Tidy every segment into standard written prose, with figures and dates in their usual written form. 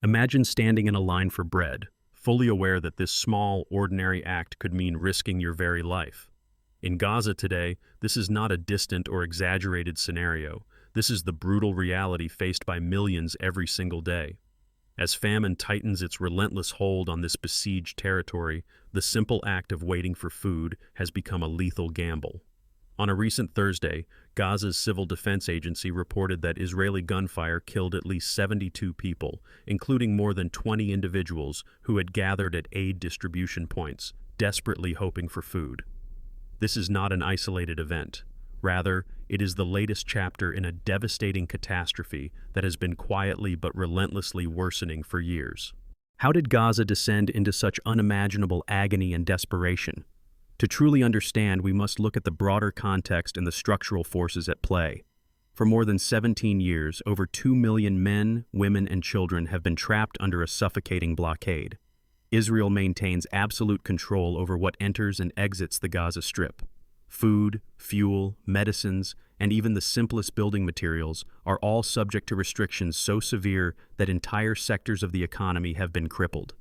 Imagine standing in a line for bread, fully aware that this small, ordinary act could mean risking your very life. In Gaza today, this is not a distant or exaggerated scenario. This is the brutal reality faced by millions every single day. As famine tightens its relentless hold on this besieged territory, the simple act of waiting for food has become a lethal gamble. On a recent Thursday, Gaza's Civil Defense Agency reported that Israeli gunfire killed at least 72 people, including more than 20 individuals who had gathered at aid distribution points, desperately hoping for food. This is not an isolated event. Rather, it is the latest chapter in a devastating catastrophe that has been quietly but relentlessly worsening for years. How did Gaza descend into such unimaginable agony and desperation? To truly understand, we must look at the broader context and the structural forces at play. For more than 17 years, over 2 million men, women, and children have been trapped under a suffocating blockade. Israel maintains absolute control over what enters and exits the Gaza Strip. Food, fuel, medicines, and even the simplest building materials are all subject to restrictions so severe that entire sectors of the economy have been crippled.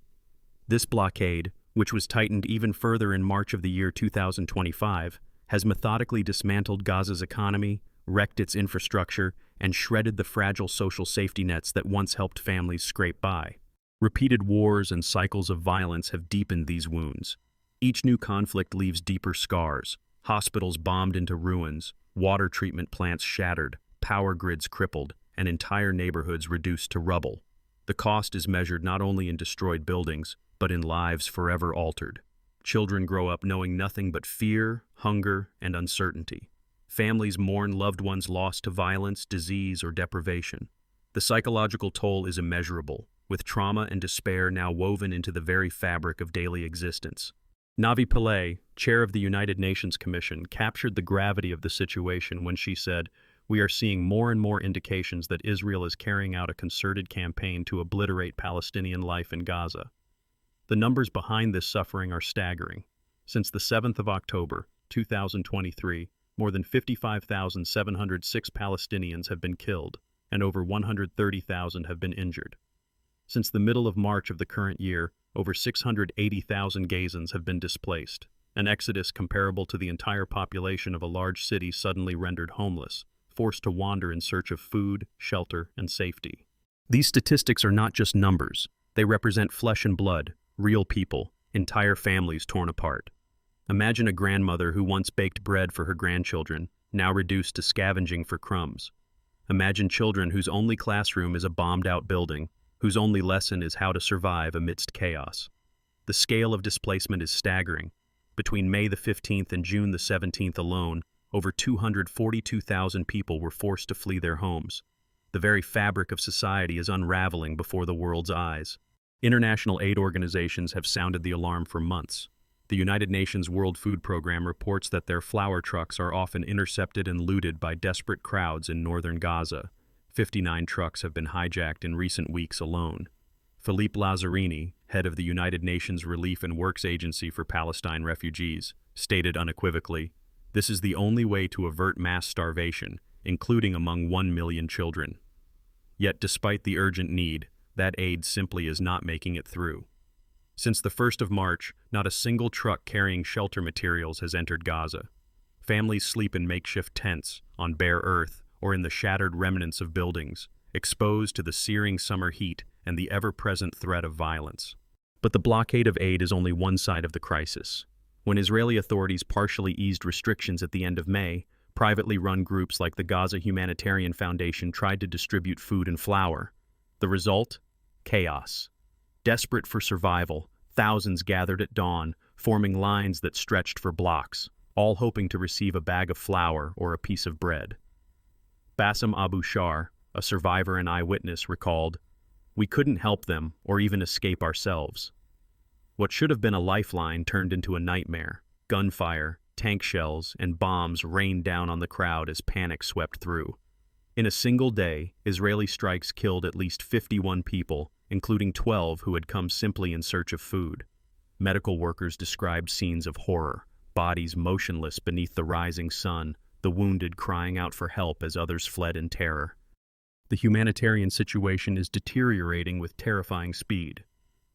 This blockade, which was tightened even further in March of the year 2025, has methodically dismantled Gaza's economy, wrecked its infrastructure, and shredded the fragile social safety nets that once helped families scrape by. Repeated wars and cycles of violence have deepened these wounds. Each new conflict leaves deeper scars: hospitals bombed into ruins, water treatment plants shattered, power grids crippled, and entire neighborhoods reduced to rubble. The cost is measured not only in destroyed buildings, but in lives forever altered. Children grow up knowing nothing but fear, hunger, and uncertainty. Families mourn loved ones lost to violence, disease, or deprivation. The psychological toll is immeasurable, with trauma and despair now woven into the very fabric of daily existence. Navi Pillay, chair of the United Nations Commission, captured the gravity of the situation when she said, "We are seeing more and more indications that Israel is carrying out a concerted campaign to obliterate Palestinian life in Gaza." The numbers behind this suffering are staggering. Since the 7th of October, 2023, more than 55,706 Palestinians have been killed, and over 130,000 have been injured. Since the middle of March of the current year, over 680,000 Gazans have been displaced, an exodus comparable to the entire population of a large city suddenly rendered homeless, forced to wander in search of food, shelter, and safety. These statistics are not just numbers. They represent flesh and blood, real people, entire families torn apart. Imagine a grandmother who once baked bread for her grandchildren, now reduced to scavenging for crumbs. Imagine children whose only classroom is a bombed-out building, whose only lesson is how to survive amidst chaos. The scale of displacement is staggering. Between May the 15th and June the 17th alone, over 242,000 people were forced to flee their homes. The very fabric of society is unraveling before the world's eyes. International aid organizations have sounded the alarm for months. The United Nations World Food Program reports that their flour trucks are often intercepted and looted by desperate crowds in northern Gaza. 59 trucks have been hijacked in recent weeks alone. Philippe Lazzarini, head of the United Nations Relief and Works Agency for Palestine Refugees, stated unequivocally, "This is the only way to avert mass starvation, including among 1 million children." Yet despite the urgent need, that aid simply is not making it through. Since the 1st of March, not a single truck carrying shelter materials has entered Gaza. Families sleep in makeshift tents, on bare earth, or in the shattered remnants of buildings, exposed to the searing summer heat and the ever-present threat of violence. But the blockade of aid is only one side of the crisis. When Israeli authorities partially eased restrictions at the end of May, privately run groups like the Gaza Humanitarian Foundation tried to distribute food and flour. The result? Chaos. Desperate for survival, thousands gathered at dawn, forming lines that stretched for blocks, all hoping to receive a bag of flour or a piece of bread. Bassem Abu Shar, a survivor and eyewitness, recalled, "We couldn't help them or even escape ourselves. What should have been a lifeline turned into a nightmare. Gunfire, tank shells, and bombs rained down on the crowd as panic swept through. In a single day, Israeli strikes killed at least 51 people, including 12 who had come simply in search of food. Medical workers described scenes of horror, bodies motionless beneath the rising sun, the wounded crying out for help as others fled in terror. The humanitarian situation is deteriorating with terrifying speed.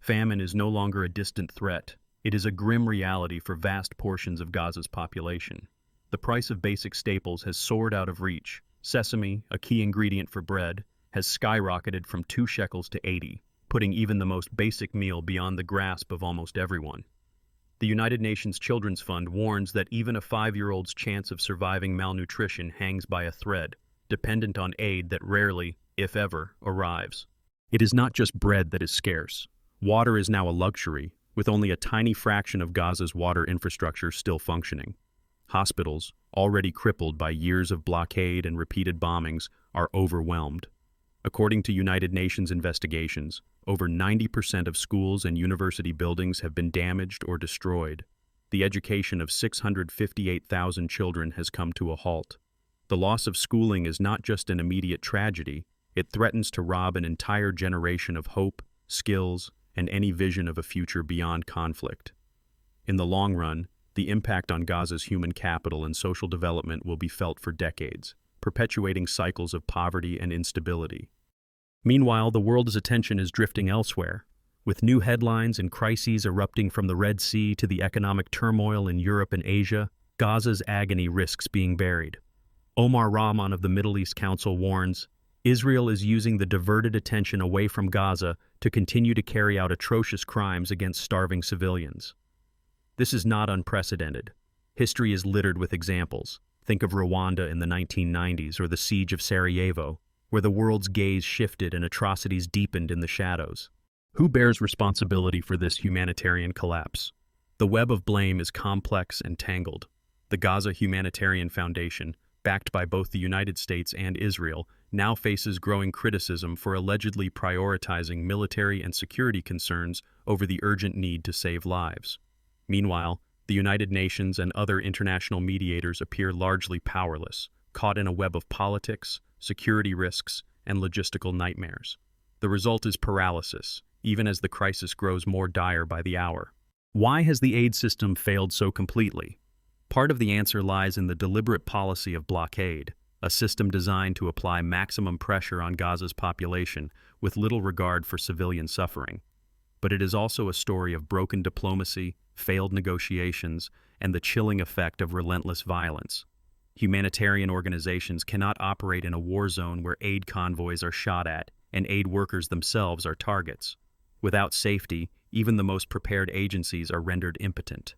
Famine is no longer a distant threat. It is a grim reality for vast portions of Gaza's population. The price of basic staples has soared out of reach. Sesame, a key ingredient for bread, has skyrocketed from 2 shekels to 80, putting even the most basic meal beyond the grasp of almost everyone. The United Nations Children's Fund warns that even a 5-year-old's chance of surviving malnutrition hangs by a thread, dependent on aid that rarely, if ever, arrives. It is not just bread that is scarce. Water is now a luxury, with only a tiny fraction of Gaza's water infrastructure still functioning. Hospitals, already crippled by years of blockade and repeated bombings, are overwhelmed. According to United Nations investigations, over 90% of schools and university buildings have been damaged or destroyed. The education of 658,000 children has come to a halt. The loss of schooling is not just an immediate tragedy, it threatens to rob an entire generation of hope, skills, and any vision of a future beyond conflict. In the long run, the impact on Gaza's human capital and social development will be felt for decades, perpetuating cycles of poverty and instability. Meanwhile, the world's attention is drifting elsewhere, with new headlines and crises erupting from the Red Sea to the economic turmoil in Europe and Asia. Gaza's agony risks being buried. Omar Rahman of the Middle East Council warns, Israel is using the diverted attention away from Gaza to continue to carry out atrocious crimes against starving civilians. This is not unprecedented. History is littered with examples. Think of Rwanda in the 1990s or the siege of Sarajevo, where the world's gaze shifted and atrocities deepened in the shadows. Who bears responsibility for this humanitarian collapse? The web of blame is complex and tangled. The Gaza Humanitarian Foundation, backed by both the United States and Israel, now faces growing criticism for allegedly prioritizing military and security concerns over the urgent need to save lives. Meanwhile, the United Nations and other international mediators appear largely powerless, caught in a web of politics, security risks, and logistical nightmares. The result is paralysis, even as the crisis grows more dire by the hour. Why has the aid system failed so completely? Part of the answer lies in the deliberate policy of blockade, a system designed to apply maximum pressure on Gaza's population with little regard for civilian suffering. But it is also a story of broken diplomacy, failed negotiations, and the chilling effect of relentless violence. Humanitarian organizations cannot operate in a war zone where aid convoys are shot at and aid workers themselves are targets. Without safety, even the most prepared agencies are rendered impotent.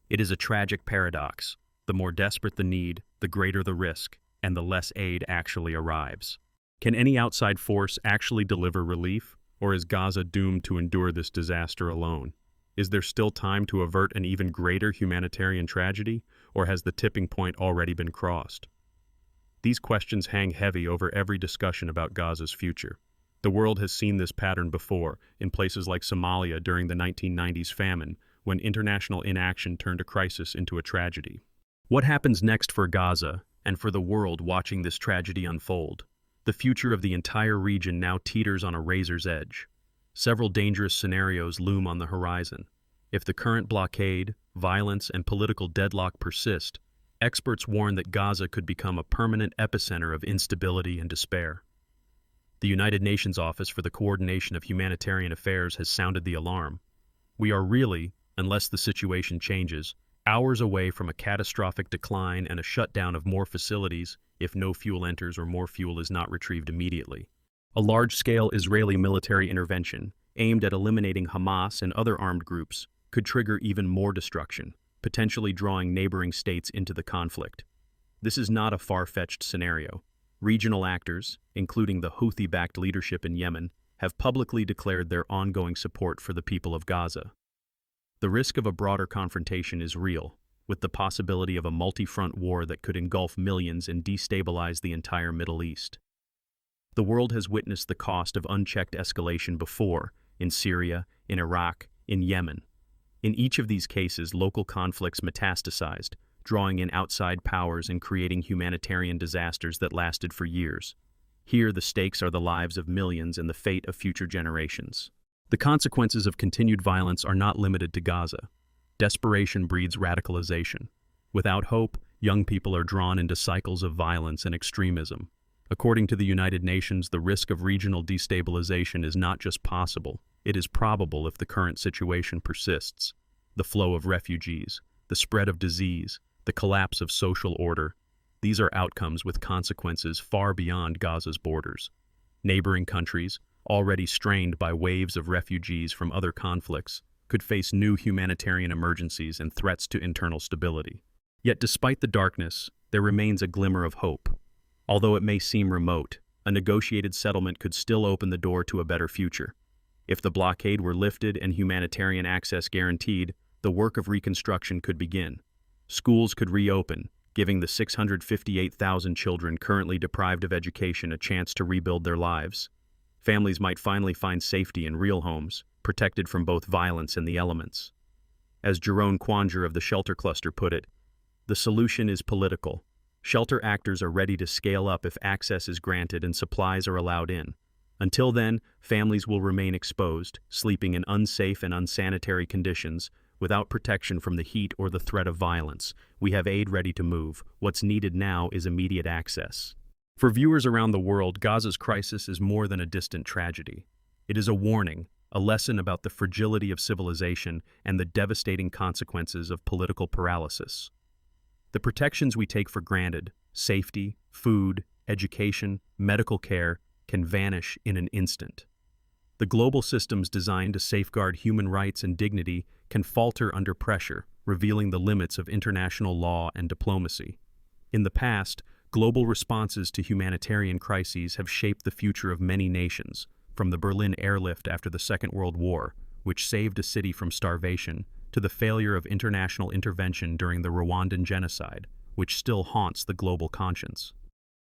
It is a tragic paradox. The more desperate the need, the greater the risk, and the less aid actually arrives. Can any outside force actually deliver relief, or is Gaza doomed to endure this disaster alone? Is there still time to avert an even greater humanitarian tragedy, or has the tipping point already been crossed? These questions hang heavy over every discussion about Gaza's future. The world has seen this pattern before, in places like Somalia during the 1990s famine, when international inaction turned a crisis into a tragedy. What happens next for Gaza, and for the world watching this tragedy unfold? The future of the entire region now teeters on a razor's edge. Several dangerous scenarios loom on the horizon. If the current blockade, violence, and political deadlock persist, experts warn that Gaza could become a permanent epicenter of instability and despair. The United Nations Office for the Coordination of Humanitarian Affairs has sounded the alarm. We are really, unless the situation changes, hours away from a catastrophic decline and a shutdown of more facilities if no fuel enters or more fuel is not retrieved immediately. A large-scale Israeli military intervention, aimed at eliminating Hamas and other armed groups, could trigger even more destruction, potentially drawing neighboring states into the conflict. This is not a far-fetched scenario. Regional actors, including the Houthi-backed leadership in Yemen, have publicly declared their ongoing support for the people of Gaza. The risk of a broader confrontation is real, with the possibility of a multi-front war that could engulf millions and destabilize the entire Middle East. The world has witnessed the cost of unchecked escalation before, in Syria, in Iraq, in Yemen. In each of these cases, local conflicts metastasized, drawing in outside powers and creating humanitarian disasters that lasted for years. Here, the stakes are the lives of millions and the fate of future generations. The consequences of continued violence are not limited to Gaza. Desperation breeds radicalization. Without hope, young people are drawn into cycles of violence and extremism. According to the United Nations, the risk of regional destabilization is not just possible, it is probable if the current situation persists. The flow of refugees, the spread of disease, the collapse of social order, these are outcomes with consequences far beyond Gaza's borders. Neighboring countries, already strained by waves of refugees from other conflicts, could face new humanitarian emergencies and threats to internal stability. Yet despite the darkness, there remains a glimmer of hope. Although it may seem remote, a negotiated settlement could still open the door to a better future. If the blockade were lifted and humanitarian access guaranteed, the work of reconstruction could begin. Schools could reopen, giving the 658,000 children currently deprived of education a chance to rebuild their lives. Families might finally find safety in real homes, protected from both violence and the elements. As Jerome Quanger of the Shelter Cluster put it, the solution is political. Shelter actors are ready to scale up if access is granted and supplies are allowed in. Until then, families will remain exposed, sleeping in unsafe and unsanitary conditions, without protection from the heat or the threat of violence. We have aid ready to move. What's needed now is immediate access. For viewers around the world, Gaza's crisis is more than a distant tragedy. It is a warning, a lesson about the fragility of civilization and the devastating consequences of political paralysis. The protections we take for granted, safety, food, education, medical care, can vanish in an instant. The global systems designed to safeguard human rights and dignity can falter under pressure, revealing the limits of international law and diplomacy. In the past, global responses to humanitarian crises have shaped the future of many nations, from the Berlin airlift after the Second World War, which saved a city from starvation, to the failure of international intervention during the Rwandan genocide, which still haunts the global conscience.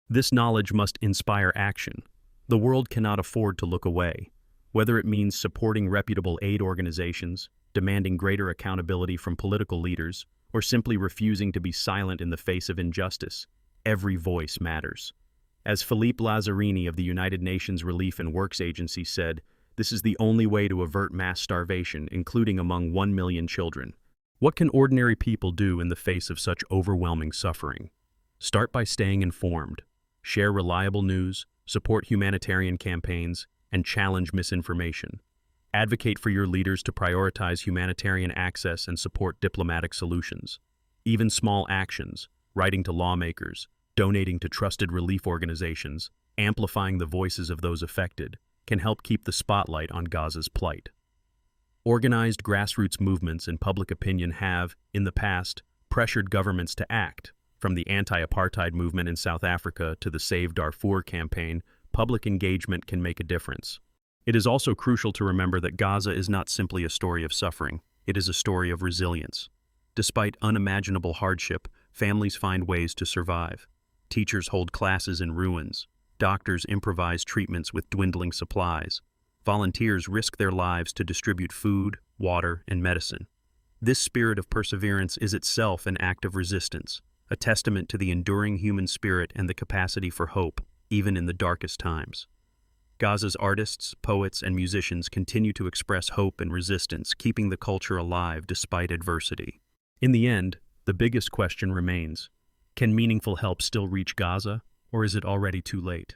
This knowledge must inspire action. The world cannot afford to look away. Whether it means supporting reputable aid organizations, demanding greater accountability from political leaders, or simply refusing to be silent in the face of injustice, every voice matters. As Philippe Lazzarini of the United Nations Relief and Works Agency said, this is the only way to avert mass starvation, including among 1 million children. What can ordinary people do in the face of such overwhelming suffering? Start by staying informed. Share reliable news, support humanitarian campaigns, and challenge misinformation. Advocate for your leaders to prioritize humanitarian access and support diplomatic solutions. Even small actions, writing to lawmakers, donating to trusted relief organizations, amplifying the voices of those affected, can help keep the spotlight on Gaza's plight. Organized grassroots movements and public opinion have, in the past, pressured governments to act. From the anti-apartheid movement in South Africa to the Save Darfur campaign, public engagement can make a difference. It is also crucial to remember that Gaza is not simply a story of suffering, it is a story of resilience. Despite unimaginable hardship, families find ways to survive. Teachers hold classes in ruins. Doctors improvise treatments with dwindling supplies. Volunteers risk their lives to distribute food, water, and medicine. This spirit of perseverance is itself an act of resistance, a testament to the enduring human spirit and the capacity for hope, even in the darkest times. Gaza's artists, poets, and musicians continue to express hope and resistance, keeping the culture alive despite adversity. In the end, the biggest question remains: can meaningful help still reach Gaza, or is it already too late?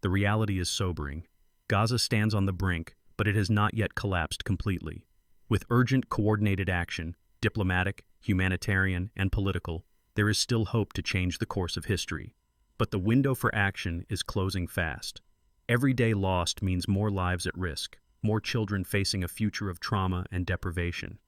The reality is sobering. Gaza stands on the brink, but it has not yet collapsed completely. With urgent, coordinated action, diplomatic, humanitarian, and political, there is still hope to change the course of history. But the window for action is closing fast. Every day lost means more lives at risk, more children facing a future of trauma and deprivation.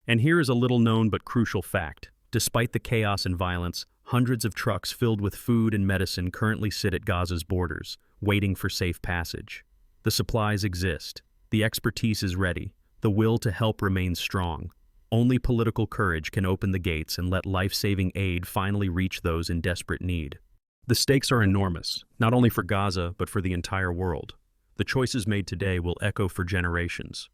And here is a little-known but crucial fact. Despite the chaos and violence, hundreds of trucks filled with food and medicine currently sit at Gaza's borders, waiting for safe passage. The supplies exist. The expertise is ready. The will to help remains strong. Only political courage can open the gates and let life-saving aid finally reach those in desperate need. The stakes are enormous, not only for Gaza, but for the entire world. The choices made today will echo for generations.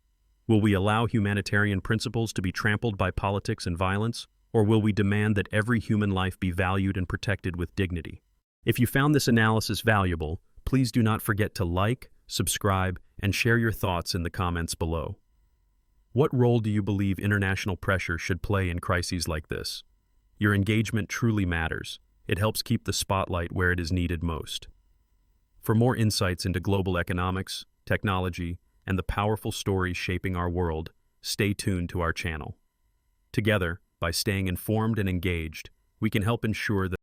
Will we allow humanitarian principles to be trampled by politics and violence, or will we demand that every human life be valued and protected with dignity? If you found this analysis valuable, please do not forget to like, subscribe, and share your thoughts in the comments below. What role do you believe international pressure should play in crises like this? Your engagement truly matters. It helps keep the spotlight where it is needed most. For more insights into global economics, technology, and the powerful stories shaping our world, stay tuned to our channel. Together, by staying informed and engaged, we can help ensure that